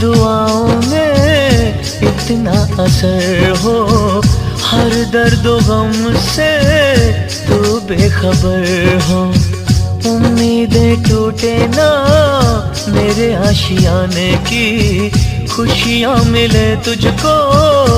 दुआओं में इतना असर हो, हर दर्द गम से तू बेखबर हो। उम्मीदें टूटे ना मेरे आशियाने की, खुशियाँ मिले तुझको